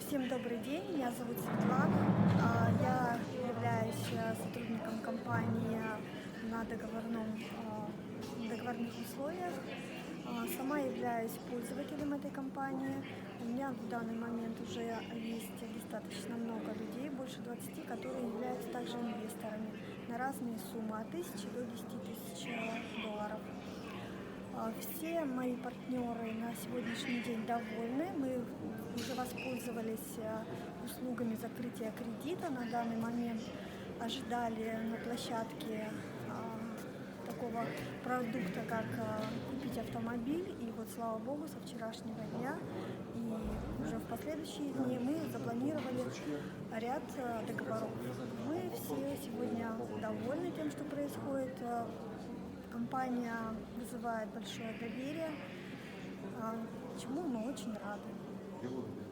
Всем добрый день, меня зовут Светлана. Я являюсь сотрудником компании на договорных условиях. Сама являюсь пользователем этой компании. У меня в данный момент уже есть достаточно много людей, больше 20, которые являются также инвесторами на разные суммы от 1000 до 10 000 долларов. Все мои партнеры на сегодняшний день довольны. Мы уже воспользовались услугами закрытия кредита. На данный момент ожидали на площадке такого продукта, как купить автомобиль. И вот, слава богу, со вчерашнего дня и уже в последующие дни мы запланировали ряд договоров. Мы все сегодня довольны тем, что происходит. Компания вызывает большое доверие, чему мы очень рады.